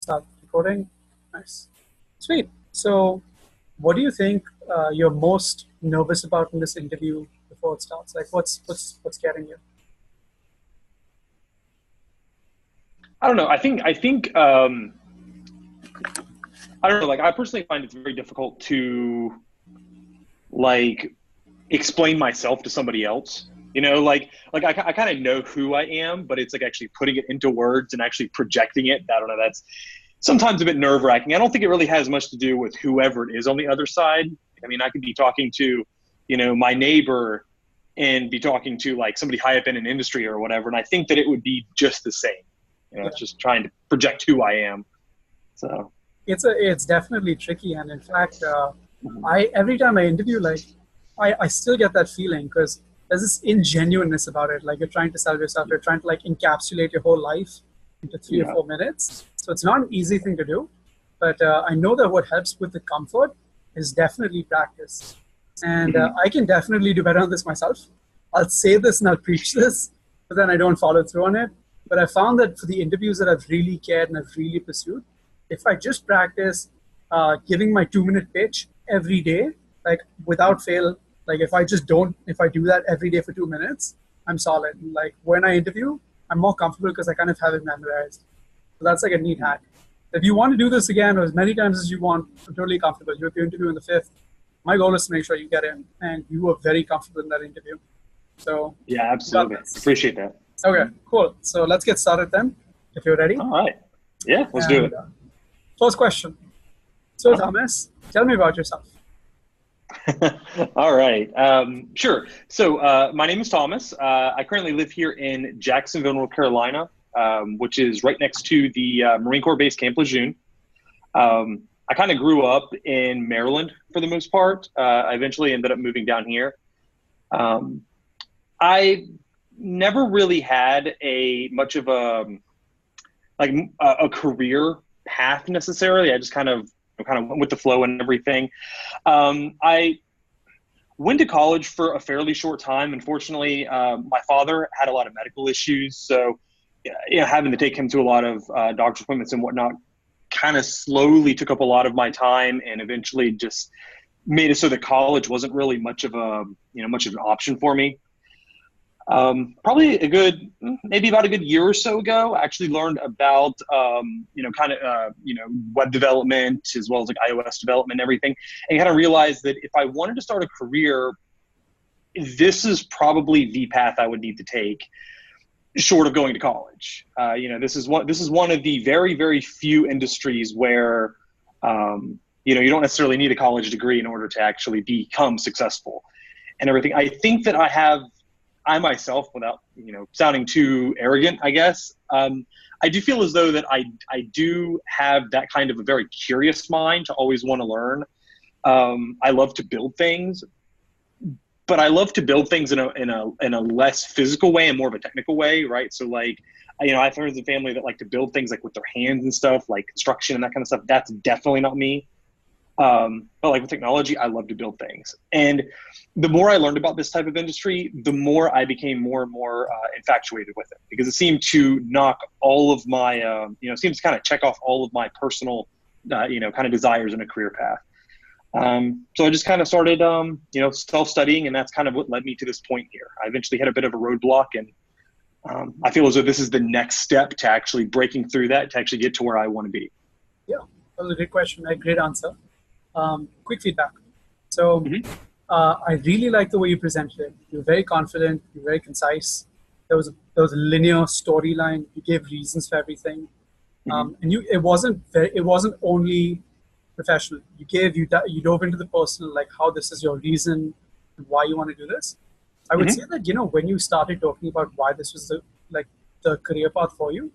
Start recording. Nice. Sweet. So, what do you think you're most nervous about in this interview before it starts? Like, what's getting you? I don't know. I don't know. Like, I personally find it's very difficult to like explain myself to somebody else. I kind of know who I am, but it's like actually putting it into words and actually projecting it. I don't know. That's sometimes a bit nerve wracking. I don't think it really has much to do with whoever it is on the other side. I mean, I could be talking to, my neighbor and be talking to like somebody high up in an industry or whatever. And I think that it would be just the same. Yeah. It's just trying to project who I am. So It's definitely tricky, and in fact, I every time I interview, like, I still get that feeling because there's this ingenuineness about it. Like, you're trying to sell yourself, you're trying to like encapsulate your whole life into 3 or 4 minutes. So it's not an easy thing to do, but I know that what helps with the comfort is definitely practice, and I can definitely do better on this myself. I'll say this and I'll preach this, but then I don't follow through on it. But I found that for the interviews that I've really cared and I've really pursued, if I just practice giving my 2-minute pitch every day, like without fail, like if I do that every day for 2 minutes, I'm solid. Like when I interview, I'm more comfortable because I kind of have it memorized. So that's like a neat hack. If you want to do this again or as many times as you want, I'm totally comfortable. You're interviewing the fifth. My goal is to make sure you get in and you are very comfortable in that interview. So yeah, absolutely. Appreciate that. Okay, cool. So let's get started then, if you're ready. All right. Yeah, let's do it. First question. So Thomas, tell me about yourself. All right. Sure. So my name is Thomas. I currently live here in Jacksonville, North Carolina, which is right next to the Marine Corps base Camp Lejeune. I kind of grew up in Maryland for the most part. I eventually ended up moving down here. I never really had much of a career path necessarily. I just kind of went with the flow and everything. I went to college for a fairly short time. Unfortunately, my father had a lot of medical issues, so having to take him to a lot of doctor's appointments and whatnot kind of slowly took up a lot of my time, and eventually just made it so that college wasn't really much of an option for me. Probably maybe about a good year or so ago, I actually learned about, web development as well as like iOS development and everything, and kind of realized that if I wanted to start a career, this is probably the path I would need to take short of going to college. This is one of the very, very few industries where, you don't necessarily need a college degree in order to actually become successful and everything. I think that I myself, without sounding too arrogant, I guess, I do feel as though that I do have that kind of a very curious mind to always want to learn. I love to build things, but I love to build things in a less physical way and more of a technical way, right? So like, I have friends and family that like to build things like with their hands and stuff, like construction and that kind of stuff. That's definitely not me. But like with technology, I love to build things. And the more I learned about this type of industry, the more I became more and more infatuated with it, because it seemed to knock all of my, seems to kind of check off all of my personal, kind of desires in a career path. So I just kind of started, self-studying, and that's kind of what led me to this point here. I eventually hit a bit of a roadblock, and I feel as though this is the next step to actually breaking through that to actually get to where I want to be. Yeah, that was a great question, a great answer. Quick feedback. So I really like the way you presented it. You're very confident. You're very concise. There was a linear storyline. You gave reasons for everything, and it wasn't only professional. You dove into the personal, like how this is your reason and why you want to do this. I would say that when you started talking about why this was the career path for you,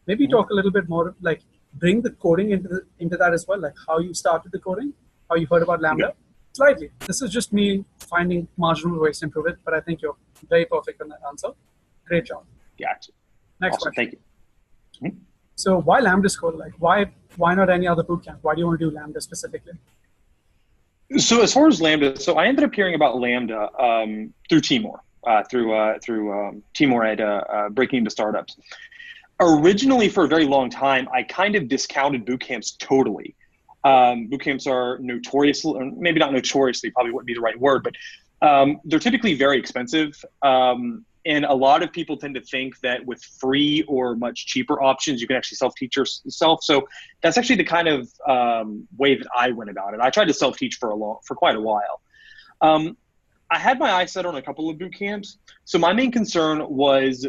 maybe talk a little bit more, like bring the coding into that as well, like how you started the coding, how you heard about Lambda. Slightly. This is just me finding marginal ways to improve it, but I think you're very perfect on that answer. Great job. Gotcha. Next awesome. question. Thank you. So why Lambda School? Like why not any other bootcamp? Why do you want to do Lambda specifically? So as far as Lambda, so I ended up hearing about Lambda through Timur, through Timur at Breaking Into Startups. Originally, for a very long time, I kind of discounted boot camps totally. Boot camps are notoriously, or maybe not notoriously, probably wouldn't be the right word, but they're typically very expensive. And a lot of people tend to think that with free or much cheaper options, you can actually self-teach yourself. So that's actually the kind of way that I went about it. I tried to self-teach for quite a while. I had my eyes set on a couple of boot camps. So my main concern was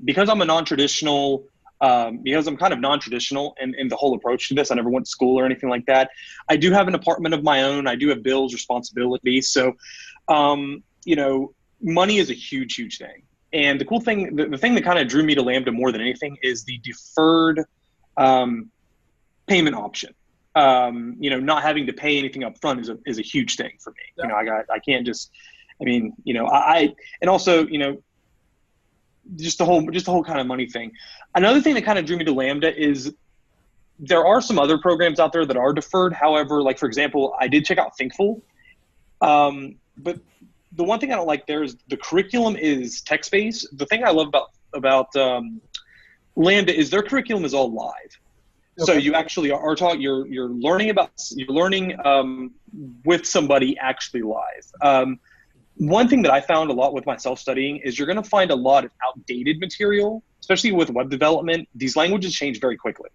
because I'm a non-traditional, because I'm kind of non-traditional in the whole approach to this. I never went to school or anything like that. I do have an apartment of my own. I do have bills, responsibilities. So, money is a huge, huge thing. And the cool thing, the thing that kind of drew me to Lambda more than anything is the deferred payment option. Not having to pay anything up front is a huge thing for me. Yeah. I can't just, and also, just the whole kind of money thing. Another thing that kind of drew me to Lambda is there are some other programs out there that are deferred. However, like for example, I did check out Thinkful. But the one thing I don't like there is the curriculum is text-based. The thing I love about Lambda is their curriculum is all live. Okay. So you actually are taught, you're learning with somebody actually live. One thing that I found a lot with my self-studying is you're going to find a lot of outdated material, especially with web development. These languages change very quickly.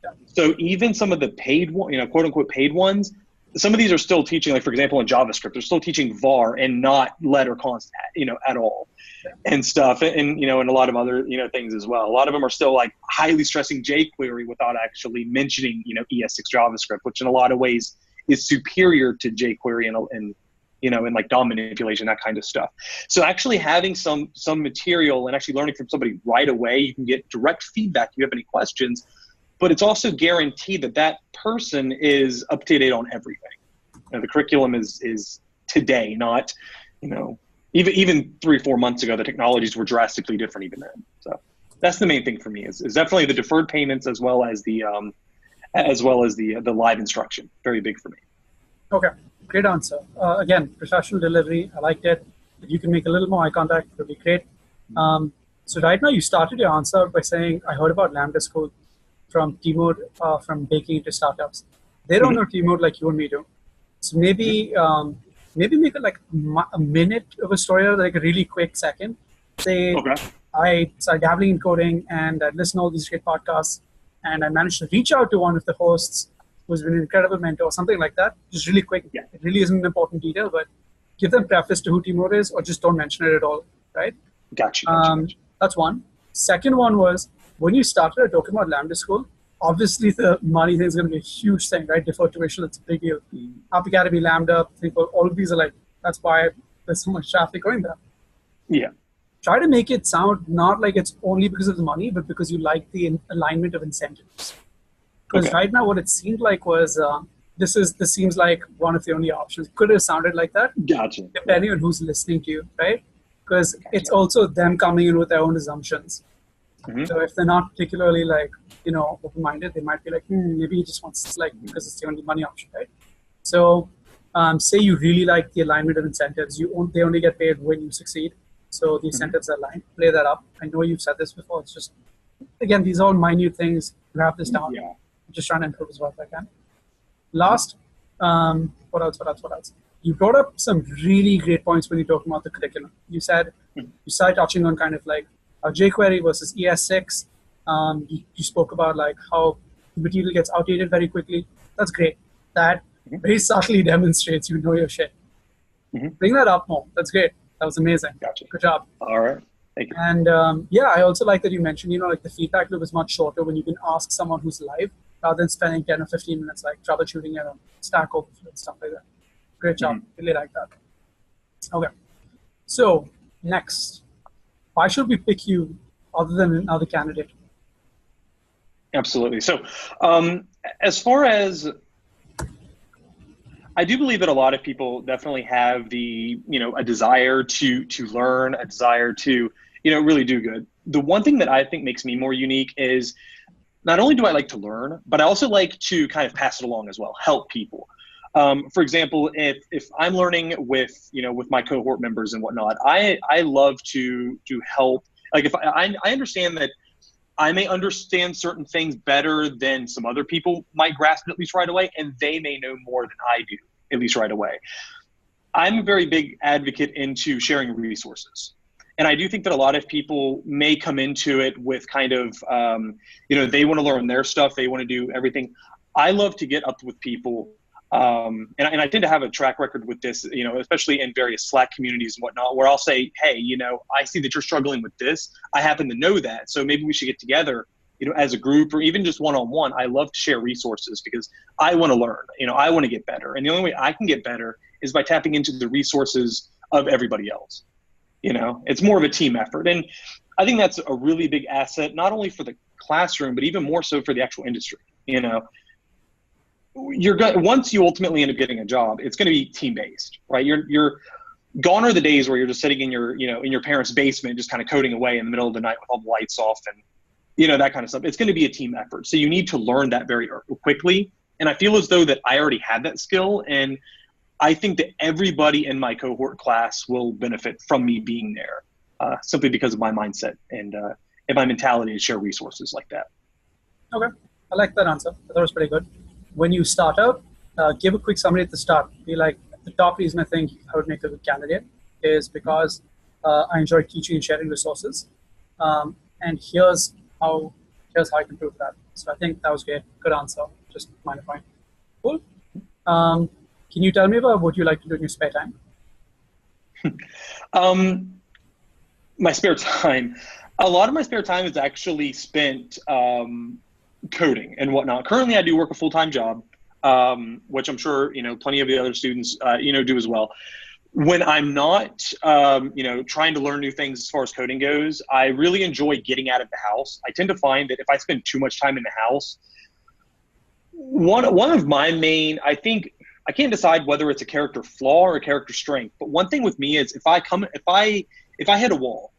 Yeah. So even some of the paid, quote unquote paid ones, some of these are still teaching, like for example, in JavaScript, they're still teaching var and not let or const, at all, yeah. And stuff. And, and a lot of other, things as well. A lot of them are still like highly stressing jQuery without actually mentioning, ES6 JavaScript, which in a lot of ways is superior to jQuery and like DOM manipulation, that kind of stuff. So actually having some material and actually learning from somebody right away, you can get direct feedback if you have any questions, but it's also guaranteed that person is up to date on everything. The curriculum is today, not, even 3 or 4 months ago, the technologies were drastically different even then. So that's the main thing for me is definitely the deferred payments as well as the live instruction. Very big for me. Okay. Great answer. Again, professional delivery. I liked it. If you can make a little more eye contact, it would be great. So right now you started your answer by saying, I heard about Lambda School from Timur, from baking into startups. They don't know Timur like you and me do. So maybe make it like a minute of a story, like a really quick second. Say, okay. I started dabbling in coding and I listened to all these great podcasts and I managed to reach out to one of the hosts who's been an incredible mentor, something like that. Just really quick. Yeah. It really isn't an important detail, but give them preface to who Timur is or just don't mention it at all, right? Gotcha. That's one. Second one was, when you started talking about Lambda School, obviously the money thing is going to be a huge thing, right? Deferred tuition, it's a big deal. App Academy, Lambda, all of these are like, that's why there's so much traffic going there. Yeah. Try to make it sound not like it's only because of the money, but because you like the alignment of incentives. Because right now what it seemed like was, this seems like one of the only options. Could have sounded like that. Gotcha. Depending on who's listening to you, right? Because it's also them coming in with their own assumptions. Mm-hmm. So if they're not particularly open-minded, they might be like, maybe he just wants because it's the only money option, right? So say you really like the alignment of incentives. They only get paid when you succeed. So the incentives are aligned. Play that up. I know you've said this before. It's just, again, these are all minute things. Wrap this down. Yeah. I'm just trying to improve as well if I can. Last, what else? You brought up some really great points when you talked about the curriculum. You said, you started touching on kind of like jQuery versus ES6. You spoke about like how the material gets outdated very quickly. That's great. That very subtly demonstrates you know your shit. Bring that up more. That's great. That was amazing. Gotcha. Good job. All right. Thank you. And I also like that you mentioned, like the feedback loop is much shorter when you can ask someone who's live rather than spending 10 or 15 minutes like troubleshooting your Stack Overflow and stuff like that. Great job. Really like that. Okay. So next, why should we pick you other than another candidate? Absolutely. So as far as, I do believe that a lot of people definitely have the, a desire to learn, a desire to, really do good. The one thing that I think makes me more unique is not only do I like to learn, but I also like to kind of pass it along as well, help people. For example, if I'm learning with my cohort members and whatnot, I love to help. Like if I understand that I may understand certain things better than some other people might grasp it at least right away, and they may know more than I do at least right away. I'm a very big advocate into sharing resources. And I do think that a lot of people may come into it with kind of, they want to learn their stuff. They want to do everything. I love to get up with people. And I tend to have a track record with this, especially in various Slack communities and whatnot, where I'll say, hey, I see that you're struggling with this. I happen to know that. So maybe we should get together, as a group or even just one-on-one. I love to share resources because I want to learn, I want to get better. And the only way I can get better is by tapping into the resources of everybody else. It's more of a team effort. And I think that's a really big asset, not only for the classroom, but even more so for the actual industry. Once you ultimately end up getting a job, it's going to be team-based, right? You're gone are the days where you're just sitting in your parents' basement, just kind of coding away in the middle of the night with all the lights off and, that kind of stuff. It's going to be a team effort. So you need to learn that very quickly. And I feel as though that I already had that skill. And I think that everybody in my cohort class will benefit from me being there, simply because of my mindset and my mentality to share resources like that. Okay. I like that answer. I thought it was pretty good. When you start out, give a quick summary at the start. Be like, the top reason I think I would make a good candidate is because I enjoy teaching and sharing resources. And here's how I can prove that. So I think that was great. Good answer. Just minor point. Cool. Can you tell me about what you like to do in your spare time? My spare time. A lot of my spare time is actually spent coding and whatnot. Currently, I do work a full-time job, which I'm sure plenty of the other students do as well. When I'm not trying to learn new things as far as coding goes, I really enjoy getting out of the house. I tend to find that if I spend too much time in the house, one of my main, I think, I can't decide whether it's a character flaw or a character strength. But one thing with me is if I hit a wall,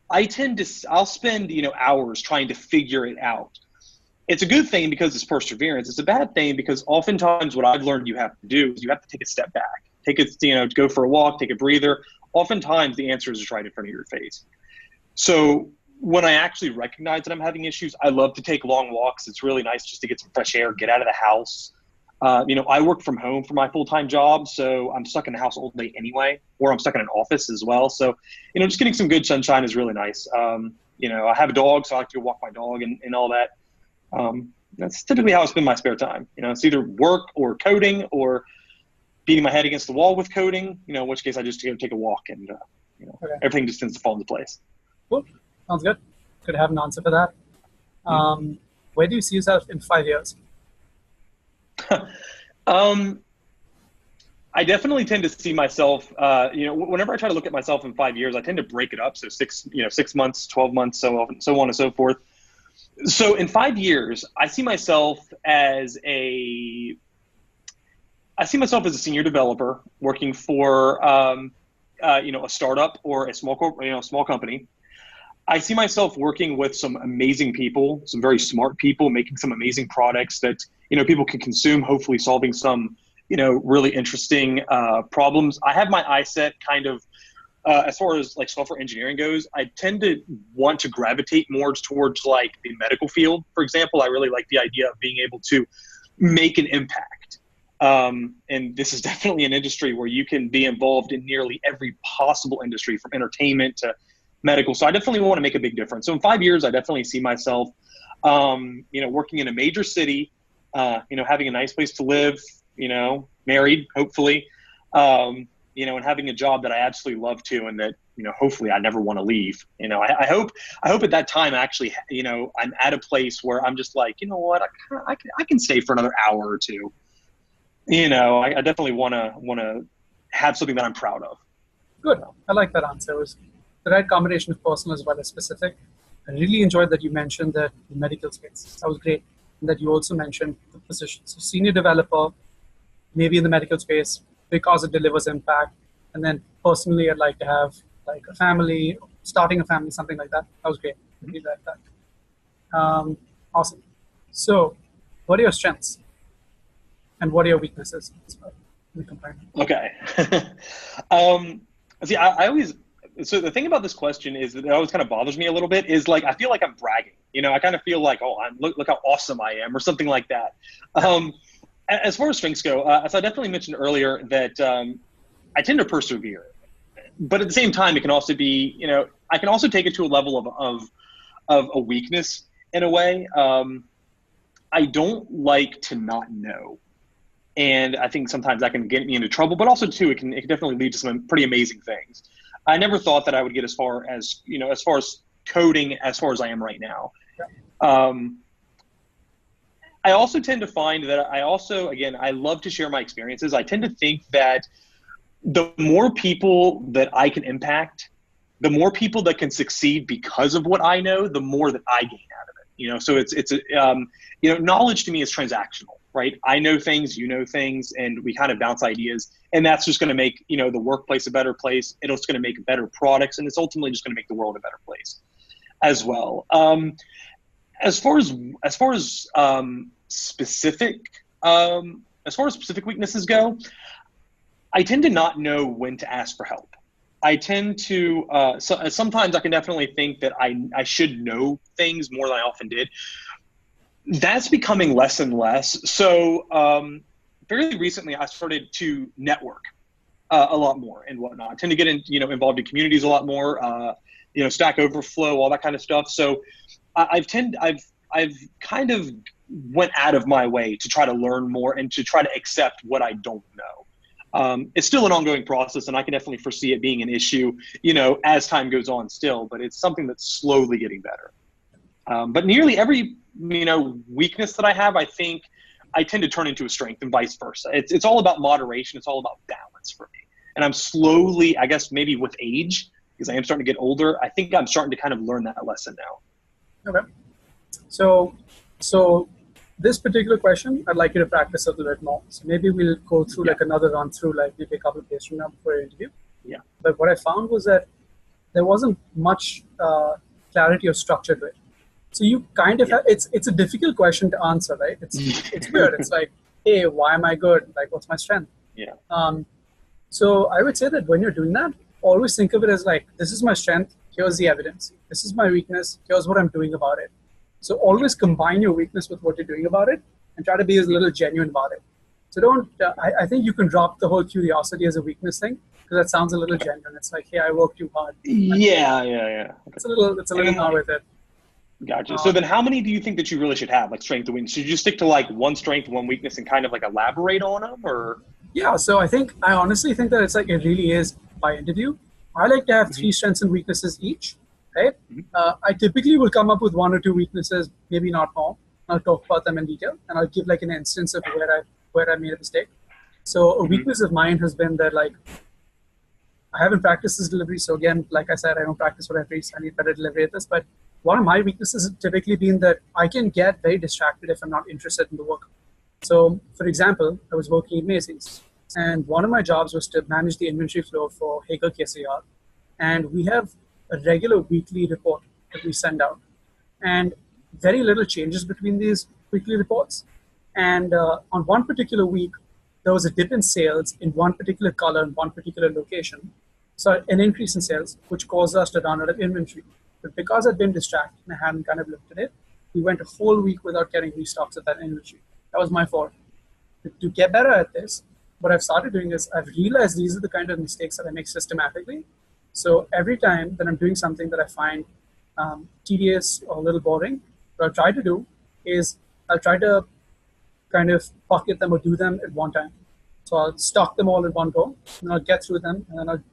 I'll spend hours trying to figure it out. It's a good thing because it's perseverance. It's a bad thing because oftentimes what I've learned you have to do is you have to take a step back, go for a walk, take a breather. Oftentimes the answer is just right in front of your face. So when I actually recognize that I'm having issues, I love to take long walks. It's really nice just to get some fresh air, get out of the house. I work from home for my full-time job, so I'm stuck in the house all day anyway, or I'm stuck in an office as well. So, just getting some good sunshine is really nice. I have a dog, so I like to go walk my dog and all that. That's typically how I spend my spare time. It's either work or coding or beating my head against the wall with coding, in which case I just go take a walk and, okay. Everything just tends to fall into place. Cool. Sounds good. Could have an answer for that. Where do you see yourself in 5 years? I definitely tend to see myself, whenever I try to look at myself in 5 years, I tend to break it up. So 6 months, 12 months, so on and so forth. So in 5 years, I see myself as a senior developer working for, a startup or a small company. I see myself working with some amazing people, some very smart people, making some amazing products that, people can consume, hopefully solving some, really interesting problems. I have my eye set kind of, as far as like software engineering goes, I tend to want to gravitate more towards like the medical field. For example, I really like the idea of being able to make an impact. And this is definitely an industry where you can be involved in nearly every possible industry, from entertainment to medical. So I definitely want to make a big difference. So in 5 years, I definitely see myself, working in a major city, having a nice place to live, married, hopefully, and having a job that I absolutely love to, and that, hopefully I never want to leave. I hope at that time, actually, I'm at a place where I'm just like, what, I can stay for another hour or two. I definitely want to have something that I'm proud of. Good. I like that answer. It was the right combination of personal as well as specific. I really enjoyed that you mentioned that the medical space. That was great. And that you also mentioned the position. So senior developer, maybe in the medical space, because it delivers impact. And then personally, I'd like to have like a family, starting a family, something like that. That was great. I really like that. Awesome. So what are your strengths? And what are your weaknesses? Okay. See, I always, So the thing about this question is that it always kind of bothers me a little bit is like, I feel like I'm bragging, I kind of feel like, oh, look how awesome I am or something like that. As far as strengths go, as I definitely mentioned earlier that I tend to persevere, but at the same time, it can also be, I can also take it to a level of a weakness in a way. I don't like to not know. And I think sometimes that can get me into trouble, but also too, it can definitely lead to some pretty amazing things. I never thought that I would get as far as coding, as far as I am right now. I also tend to find that I love to share my experiences. I tend to think that the more people that I can impact, the more people that can succeed because of what I know, the more that I gain out of it. So it's knowledge to me is transactional. Right? I know things, you know things, and we kind of bounce ideas, and that's just going to make, the workplace a better place. It's going to make better products, and it's ultimately just going to make the world a better place as well. As far as specific weaknesses go, I tend to not know when to ask for help. I tend to, sometimes I can definitely think that I should know things more than I often did. That's becoming less and less. So fairly recently, I started to network a lot more and whatnot. I tend to get involved in communities a lot more. Stack Overflow, all that kind of stuff. So I've kind of went out of my way to try to learn more and to try to accept what I don't know. It's still an ongoing process, and I can definitely foresee it being an issue, as time goes on still. But it's something that's slowly getting better. But nearly every weakness that I have, I think I tend to turn into a strength and vice versa. It's all about moderation. It's all about balance for me. And I'm slowly, I guess maybe with age, because I am starting to get older, I think I'm starting to kind of learn that lesson now. Okay. So this particular question, I'd like you to practice a little bit more. So maybe we'll go through like another run through, like maybe a couple of days from now before your interview. Yeah. But what I found was that there wasn't much clarity or structure to it. So you kind of have, it's a difficult question to answer, right? It's weird. It's like, hey, why am I good? Like, what's my strength? Yeah. So I would say that when you're doing that, always think of it as like, this is my strength. Here's the evidence. This is my weakness. Here's what I'm doing about it. So always combine your weakness with what you're doing about it and try to be as little genuine about it. So don't, I think you can drop the whole curiosity as a weakness thing because that sounds a little genuine. It's like, hey, I worked too hard. Yeah. It's a little not with it. Gotcha. So then how many do you think that you really should have, like strength and weakness? Should you just stick to like one strength, one weakness, and kind of like elaborate on them, or? Yeah, so I honestly think that it's like, it really is by interview. I like to have 3 strengths and weaknesses each, right? I typically will come up with 1 or 2 weaknesses, maybe not more. I'll talk about them in detail, and I'll give like an instance of where I made a mistake. So a weakness of mine has been that like, I haven't practiced this delivery. So again, like I said, I don't practice what I preach. I need better delivery at this, but one of my weaknesses has typically been that I can get very distracted if I'm not interested in the work. So, for example, I was working at Macy's, and one of my jobs was to manage the inventory flow for Hagel KCR. And we have a regular weekly report that we send out. And very little changes between these weekly reports. And on one particular week, there was a dip in sales in one particular color in one particular location. So an increase in sales, which caused us to run out of inventory. But because I'd been distracted and I hadn't kind of looked at it, we went a whole week without getting restocks of that inventory. That was my fault. To get better at this, what I've started doing is I've realized these are the kind of mistakes that I make systematically. So every time that I'm doing something that I find tedious or a little boring, what I'll try to do is I'll try to kind of pocket them or do them at one time. So I'll stock them all at one go, and I'll get through them, and then I'll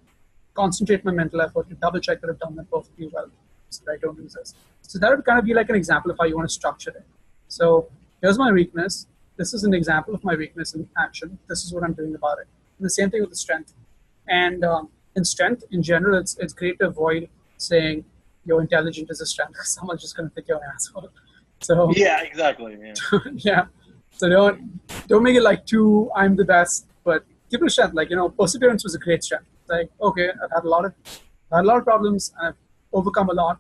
concentrate my mental effort to double check that I've done them perfectly well, so that I don't lose this. So that would kind of be like an example of how you want to structure it. So here's my weakness. This is an example of my weakness in action. This is what I'm doing about it. And the same thing with the strength. And in strength, in general, it's great to avoid saying you're intelligent is a strength. Someone's just going to think you're an asshole. So yeah, exactly. Yeah. Yeah. So don't make it like too I'm the best, but give it a strength. Like, perseverance was a great strength. Like, okay, I've had a lot of problems, and I've overcome a lot,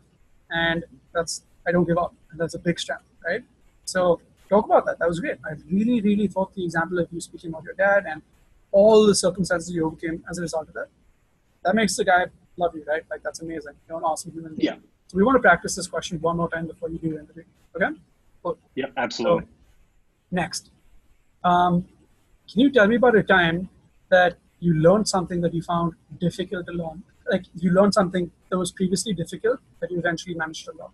and I don't give up, and that's a big strength, right? So talk about that. That was great. I really, really thought the example of you speaking about your dad and all the circumstances you overcame as a result of that. That makes the guy love you, right? Like that's amazing. You're an awesome human being. Yeah. So we want to practice this question one more time before you do the interview. Okay? Cool. Yeah, absolutely. So, next, can you tell me about a time that you learned something that you found difficult to learn? Like you learned something that was previously difficult that you eventually managed to learn.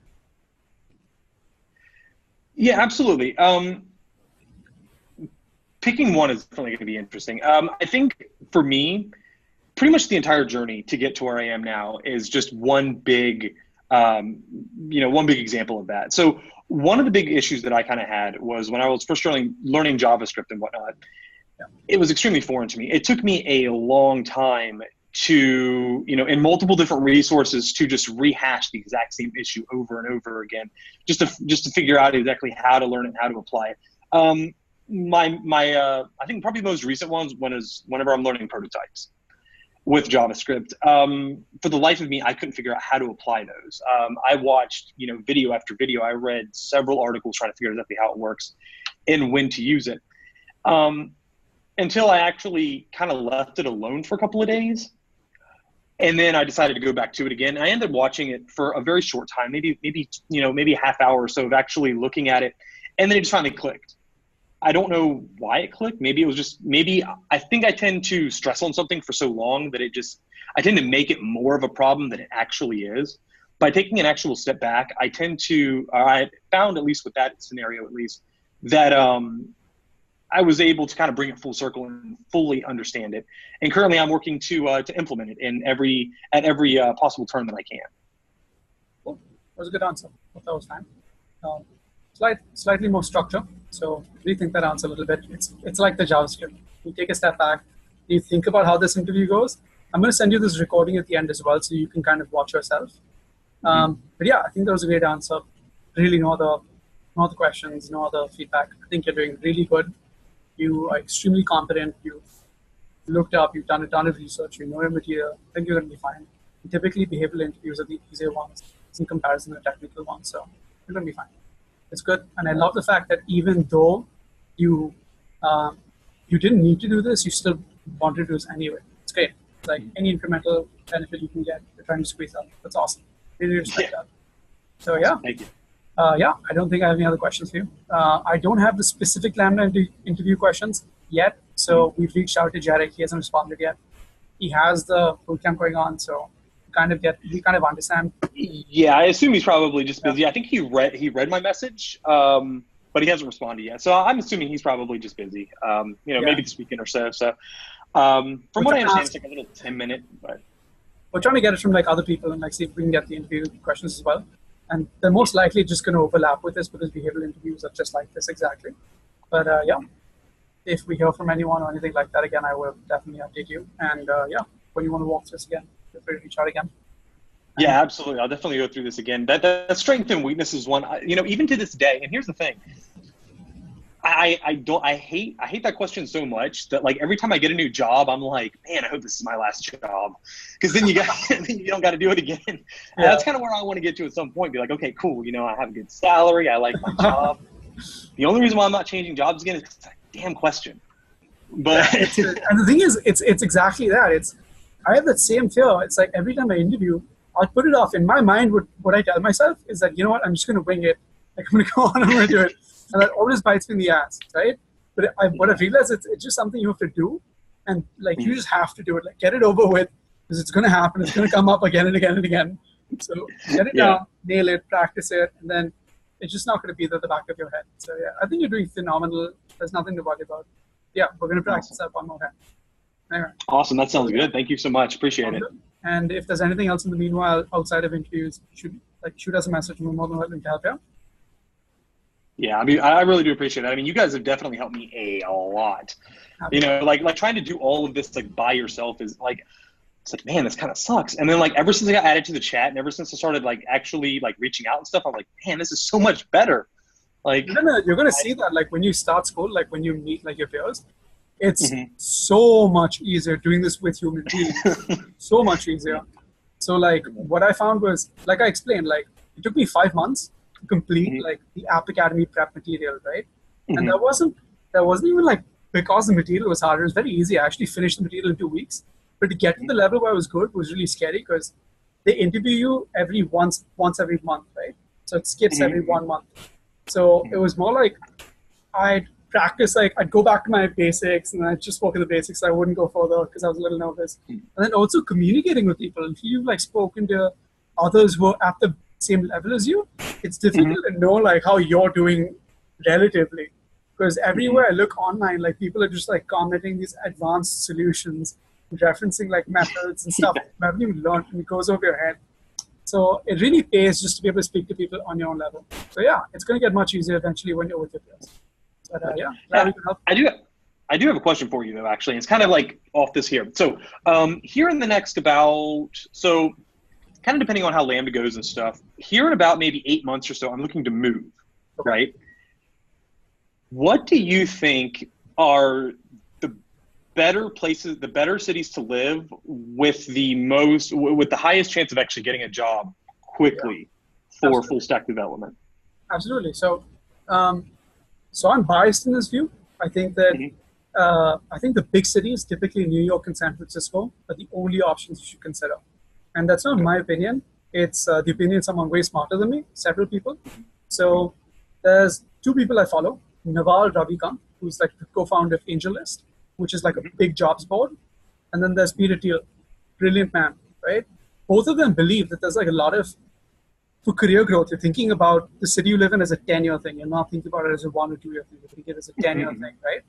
Yeah, absolutely. Picking one is definitely going to be interesting. I think for me, pretty much the entire journey to get to where I am now is just one big, one big example of that. So one of the big issues that I kind of had was when I was first learning JavaScript and whatnot. It was extremely foreign to me. It took me a long time to, in multiple different resources to just rehash the exact same issue over and over again, just to figure out exactly how to learn it, how to apply it. I think probably the most recent ones whenever I'm learning prototypes with JavaScript. For the life of me, I couldn't figure out how to apply those. I watched, video after video. I read several articles trying to figure out exactly how it works and when to use it. Until I actually kind of left it alone for a couple of days. And then I decided to go back to it again. I ended up watching it for a very short time, maybe a half hour or so of actually looking at it. And then it just finally clicked. I don't know why it clicked. Maybe it was I think I tend to stress on something for so long that I tend to make it more of a problem than it actually is. By taking an actual step back, I found, at least with that scenario, at least, that I was able to kind of bring it full circle and fully understand it. And currently I'm working to implement it at every possible turn that I can. Cool. That was a good answer. I thought that was fine. Slightly more structure. So rethink that answer a little bit. It's like the JavaScript. You take a step back, you think about how this interview goes. I'm going to send you this recording at the end as well, so you can kind of watch yourself. But yeah, I think that was a great answer. Really, no other questions, no other feedback. I think you're doing really good. You are extremely competent. You've looked up. You've done a ton of research. You know your material. I think you're going to be fine. And typically, behavioral interviews are the easier ones in comparison to technical ones. So you're going to be fine. It's good. And I love the fact that even though you didn't need to do this, you still wanted to do this anyway. It's great. It's like any incremental benefit you can get, you're trying to squeeze out. That's awesome. Really respect that. So yeah. Thank you. Yeah, I don't think I have any other questions for you. I don't have the specific Lambda interview questions yet. So we've reached out to Jarek. He hasn't responded yet. He has the bootcamp going on, so we kind of understand. Yeah, I assume he's probably just busy. Yeah. I think he read my message, but he hasn't responded yet. So I'm assuming he's probably just busy. Maybe this weekend or so. So from what I understand, it's like a little 10-minute. But we're trying to get it from like other people and like see if we can get the interview questions as well. And they're most likely just going to overlap with this because behavioral interviews are just like this exactly. But yeah, if we hear from anyone or anything like that again, I will definitely update you. And yeah, when you want to walk through this again, feel free to reach out again. Yeah, absolutely. I'll definitely go through this again. That strength and weakness is one, even to this day. And here's the thing. I hate that question so much that like every time I get a new job, I'm like, man, I hope this is my last job, because then you don't got to do it again. And that's kind of where I want to get to at some point. Be like, okay, cool. I have a good salary. I like my job. The only reason why I'm not changing jobs again is because it's a damn question. But and the thing is, it's exactly that. I have that same fear. It's like every time I interview, I'll put it off. In my mind, what I tell myself is that, you know what, I'm just going to wing it. Like, I'm going to go on, I'm going to do it. And that always bites me in the ass, right? But what I've realized, it's just something you have to do. And like, you just have to do it. Like, get it over with, because it's going to happen. It's going to come up again and again and again. So get it down, nail it, practice it, and then it's just not going to be at the back of your head. So yeah, I think you're doing phenomenal. There's nothing to worry about. Yeah, we're going to practice that one more time. Anyway. Awesome. That sounds good. Thank you so much. Appreciate it. And if there's anything else in the meanwhile outside of interviews, shoot us a message. We're more than willing to help you. Yeah, I really do appreciate it. You guys have definitely helped me a lot. Like trying to do all of this like by yourself is like, it's like, man, this kind of sucks. And then like ever since I got added to the chat and ever since I started like actually like reaching out and stuff, I'm like, man, this is so much better. Like you're gonna see that like when you start school, like when you meet like your peers, it's so much easier doing this with human beings. So much easier. So like what I found was, like I explained, like it took me 5 months to complete like the App Academy prep material, right? And that wasn't even like because the material was hard. It was very easy. I actually finished the material in 2 weeks. But to get to the level where I was good was really scary because they interview you once every month, right? So it skips every 1 month. So it was more like I'd practice, like I'd go back to my basics and I'd just work in the basics. I wouldn't go further because I was a little nervous. And then also communicating with people. If you've like spoken to others who are at the same level as you, it's difficult to know like how you're doing relatively. Because everywhere I look online, like people are just like commenting these advanced solutions, referencing like methods and stuff you haven't even learned, and it goes over your head. So it really pays just to be able to speak to people on your own level. So yeah, it's going to get much easier eventually when you're with your peers. But yeah, glad we can help. I do have a question for you though, actually. It's kind of like off this here. So here in the next so kind of depending on how Lambda goes and stuff, here in about maybe 8 months or so, I'm looking to move, right? What do you think are the better places, the better cities to live with the highest chance of actually getting a job quickly for full stack development? Absolutely. So, so I'm biased in this view. I think that I think the big cities, typically New York and San Francisco, are the only options you should consider. And that's not my opinion. It's the opinion of someone way smarter than me, several people. So there's 2 people I follow. Naval Ravikant, who's like the co-founder of AngelList, which is like a big jobs board. And then there's Peter Thiel, brilliant man, right? Both of them believe that there's like a lot of, for career growth, you're thinking about the city you live in as a 10-year thing. You're not thinking about it as a 1 or 2 year thing. You're thinking it as a 10-year thing, right?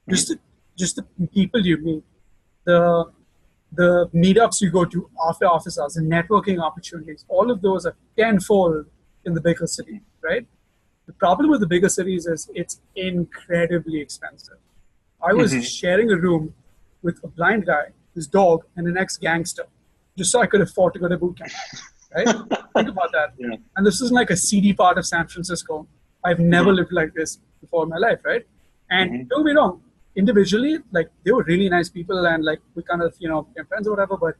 Just the people you meet, the meetups you go to after office hours, and networking opportunities, all of those are tenfold in the bigger city, right? The problem with the bigger cities is it's incredibly expensive. I was sharing a room with a blind guy, his dog, and an ex-gangster, just so I could afford to go to boot camp, right? Think about that. Yeah. And this is like a seedy part of San Francisco. I've never lived like this before in my life, right? And don't be wrong, individually, like they were really nice people, and like we kind of, became friends or whatever, but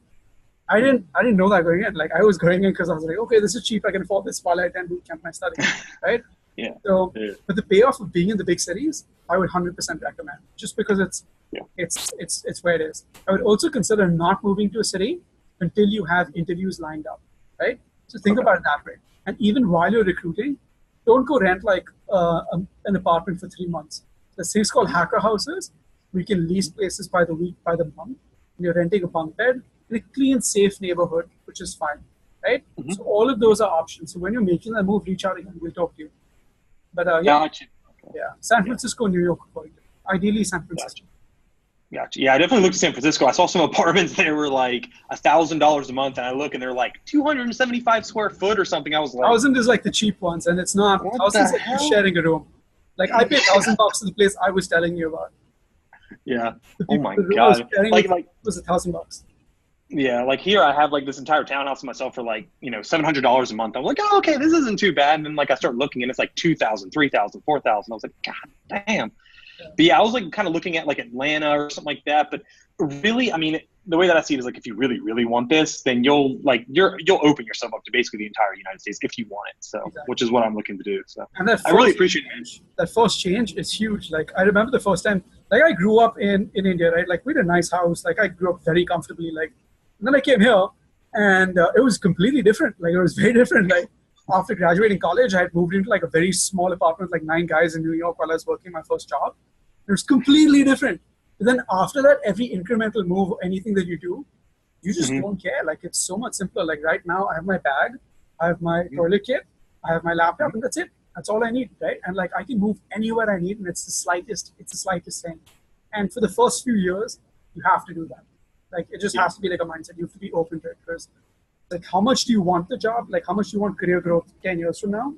I didn't know that going in. Like I was going in because I was like, okay, this is cheap. I can afford this while I attend boot camp and I study, right? Yeah. So, but the payoff of being in the big cities, I would 100% recommend, just because it's where it is. I would also consider not moving to a city until you have interviews lined up, right? So think about it that way. And even while you're recruiting, don't go rent like an apartment for 3 months. There's things called hacker houses. We can lease places by the week, by the month. And you're renting a bunk bed in a clean, safe neighborhood, which is fine, right? So all of those are options. So when you're making that move, reach out again. We'll talk to you. But San Francisco, New York, ideally San Francisco. Gotcha. Yeah, I definitely looked at San Francisco. I saw some apartments that were like $1,000 a month, and I look and they're like 275 square foot or something. I was like, 1,000 is like the cheap ones, and it's not. 1,000 is like you're sharing a room. Like I paid $1,000 to the place I was telling you about. Yeah. Oh my god. Like it was $1,000. Yeah, like here I have like this entire townhouse to myself for like, $700 a month. I'm like, oh, okay, this isn't too bad. And then like I start looking and it's like 2,000, 3,000, 4,000. I was like, god damn. But yeah, I was like kind of looking at like Atlanta or something like that. But really, I mean, the way that I see it is like if you really, really want this, then you'll open yourself up to basically the entire United States if you want it. So, exactly. Which is what I'm looking to do. So and I really appreciate it. That first change is huge. Like I remember the first time, like I grew up in India, right? Like we had a nice house. Like I grew up very comfortably. Like, and then I came here and it was completely different. Like it was very different. Like after graduating college, I had moved into like a very small apartment, like 9 guys in New York while I was working my first job. It was completely different. But then after that, every incremental move, anything that you do, you just don't care. Like it's so much simpler. Like right now I have my bag, I have my toilet kit, I have my laptop, and that's it. That's all I need, right? And like I can move anywhere I need, and it's the slightest thing. And for the first few years, you have to do that. Like it just has to be like a mindset. You have to be open to it, because like how much do you want the job? Like how much do you want career growth 10 years from now?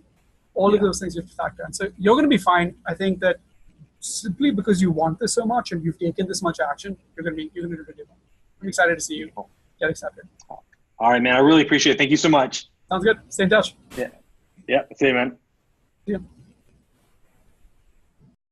All of those things you have to factor in. So you're going to be fine. I think that simply because you want this so much and you've taken this much action, you're going to do really well. I'm excited to see you get accepted. All right, man. I really appreciate it. Thank you so much. Sounds good. Stay in touch. Yeah. See you, man. Yeah.